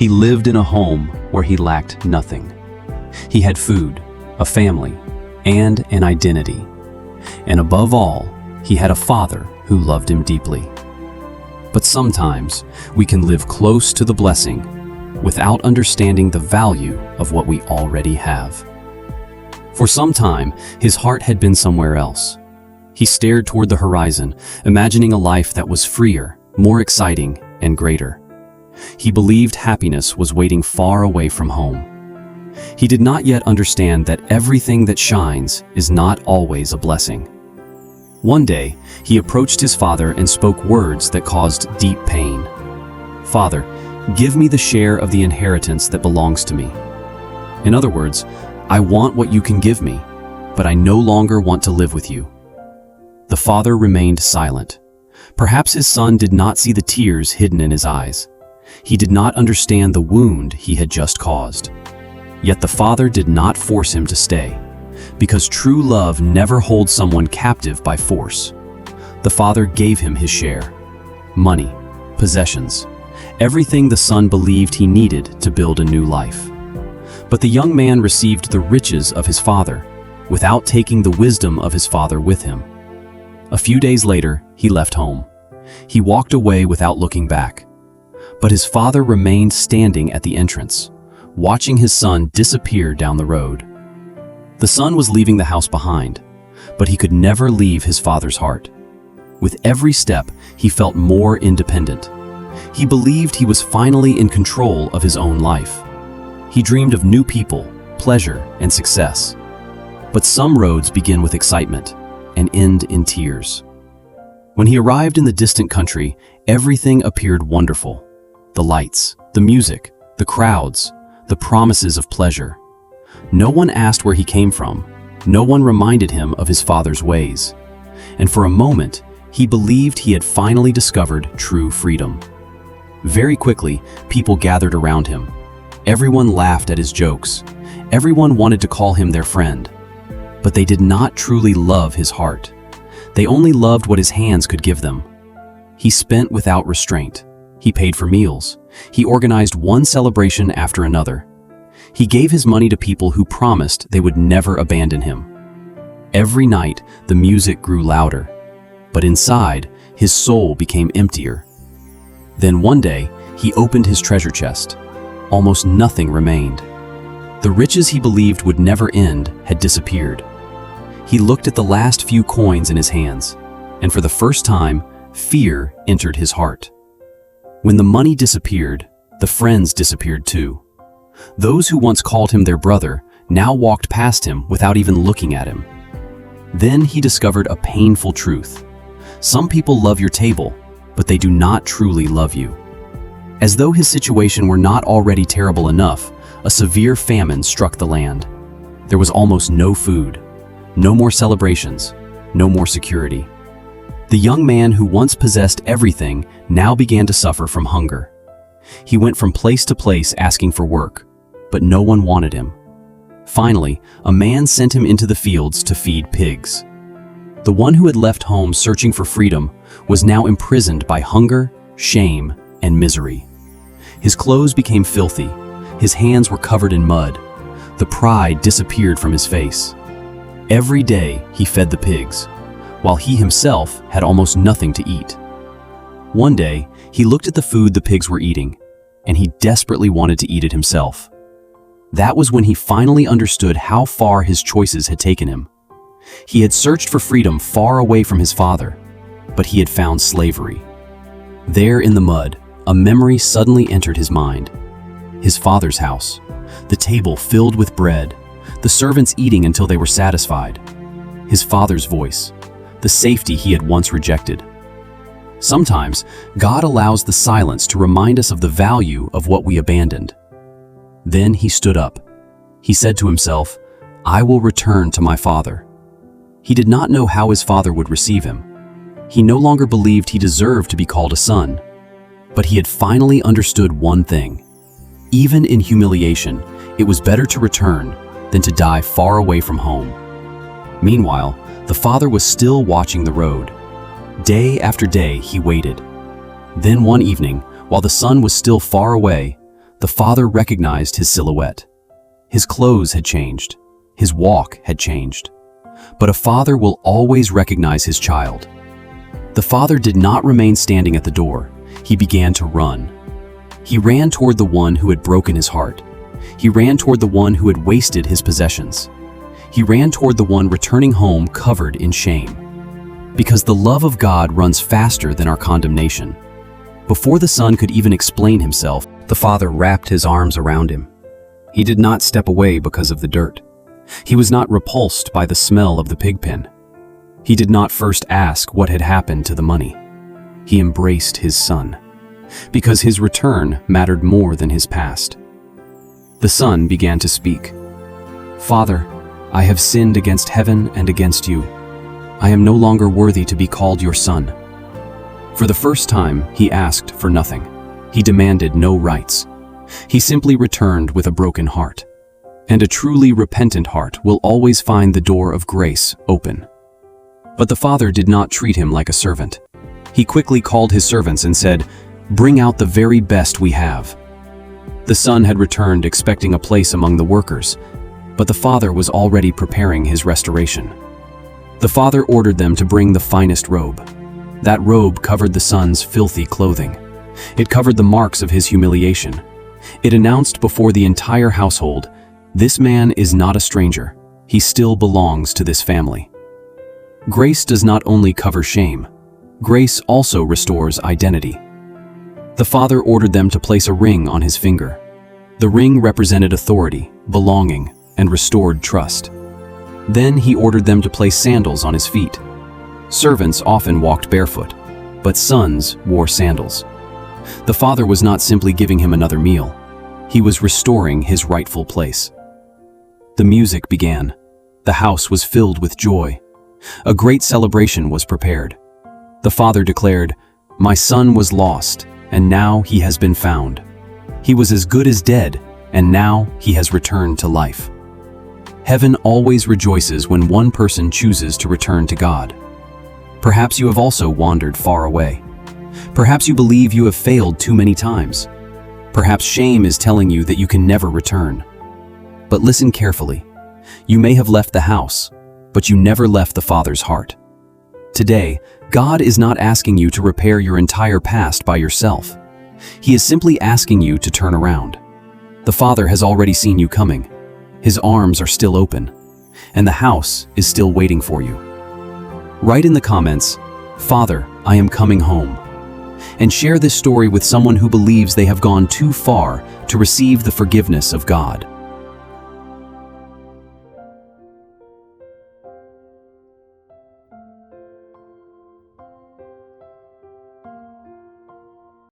He lived in a home where he lacked nothing. He had food, a family, and an identity. And above all, he had a father who loved him deeply. But sometimes we can live close to the blessing without understanding the value of what we already have. For some time, his heart had been somewhere else. He stared toward the horizon, imagining a life that was freer, more exciting, and greater. He believed happiness was waiting far away from home. He did not yet understand that everything that shines is not always a blessing. One day, he approached his father and spoke words that caused deep pain. "Father, give me the share of the inheritance that belongs to me." In other words, "I want what you can give me, but I no longer want to live with you." The father remained silent. Perhaps his son did not see the tears hidden in his eyes. He did not understand the wound he had just caused. Yet the father did not force him to stay, because true love never holds someone captive by force. The father gave him his share: money, possessions, everything the son believed he needed to build a new life. But the young man received the riches of his father, without taking the wisdom of his father with him. A few days later, he left home. He walked away without looking back. But his father remained standing at the entrance, watching his son disappear down the road. The son was leaving the house behind, but he could never leave his father's heart. With every step, he felt more independent. He believed he was finally in control of his own life. He dreamed of new people, pleasure, and success. But some roads begin with excitement and end in tears. When he arrived in the distant country, everything appeared wonderful. The lights, the music, the crowds, the promises of pleasure. No one asked where he came from. No one reminded him of his father's ways. And for a moment, he believed he had finally discovered true freedom. Very quickly, people gathered around him. Everyone laughed at his jokes. Everyone wanted to call him their friend. But they did not truly love his heart. They only loved what his hands could give them. He spent without restraint. He paid for meals. He organized one celebration after another. He gave his money to people who promised they would never abandon him. Every night, the music grew louder. But inside, his soul became emptier. Then one day, he opened his treasure chest. Almost nothing remained. The riches he believed would never end had disappeared. He looked at the last few coins in his hands, and for the first time, fear entered his heart. When the money disappeared, the friends disappeared too. Those who once called him their brother now walked past him without even looking at him. Then he discovered a painful truth. Some people love your table, but they do not truly love you. As though his situation were not already terrible enough, a severe famine struck the land. There was almost no food, no more celebrations, no more security. The young man who once possessed everything now began to suffer from hunger. He went from place to place asking for work, but no one wanted him. Finally, a man sent him into the fields to feed pigs. The one who had left home searching for freedom was now imprisoned by hunger, shame, and misery. His clothes became filthy. His hands were covered in mud. The pride disappeared from his face. Every day he fed the pigs, while he himself had almost nothing to eat. One day, he looked at the food the pigs were eating, and he desperately wanted to eat it himself. That was when he finally understood how far his choices had taken him. He had searched for freedom far away from his father, but he had found slavery. There in the mud, a memory suddenly entered his mind. His father's house, the table filled with bread, the servants eating until they were satisfied. His father's voice, the safety he had once rejected. Sometimes, God allows the silence to remind us of the value of what we abandoned. Then he stood up. He said to himself, "I will return to my father." He did not know how his father would receive him. He no longer believed he deserved to be called a son. But he had finally understood one thing. Even in humiliation, it was better to return than to die far away from home. Meanwhile, the father was still watching the road. Day after day, he waited. Then one evening, while the sun was still far away, the father recognized his silhouette. His clothes had changed. His walk had changed. But a father will always recognize his child. The father did not remain standing at the door. He began to run. He ran toward the one who had broken his heart. He ran toward the one who had wasted his possessions. He ran toward the one returning home covered in shame. Because the love of God runs faster than our condemnation. Before the son could even explain himself, the father wrapped his arms around him. He did not step away because of the dirt. He was not repulsed by the smell of the pig pen. He did not first ask what had happened to the money. He embraced his son, because his return mattered more than his past. The son began to speak. "Father, I have sinned against heaven and against you. I am no longer worthy to be called your son." For the first time, he asked for nothing. He demanded no rights. He simply returned with a broken heart. And a truly repentant heart will always find the door of grace open. But the father did not treat him like a servant. He quickly called his servants and said, "Bring out the very best we have." The son had returned expecting a place among the workers, but the father was already preparing his restoration. The father ordered them to bring the finest robe. That robe covered the son's filthy clothing. It covered the marks of his humiliation. It announced before the entire household, "This man is not a stranger. He still belongs to this family." Grace does not only cover shame. Grace also restores identity. The father ordered them to place a ring on his finger. The ring represented authority, belonging, and restored trust. Then he ordered them to place sandals on his feet. Servants often walked barefoot, but sons wore sandals. The father was not simply giving him another meal. He was restoring his rightful place. The music began. The house was filled with joy. A great celebration was prepared. The father declared, "My son was lost, and now he has been found. He was as good as dead, and now he has returned to life." Heaven always rejoices when one person chooses to return to God. Perhaps you have also wandered far away. Perhaps you believe you have failed too many times. Perhaps shame is telling you that you can never return. But listen carefully. You may have left the house, but you never left the Father's heart. Today, God is not asking you to repair your entire past by yourself. He is simply asking you to turn around. The Father has already seen you coming. His arms are still open, and the house is still waiting for you. Write in the comments, "Father, I am coming home," and share this story with someone who believes they have gone too far to receive the forgiveness of God.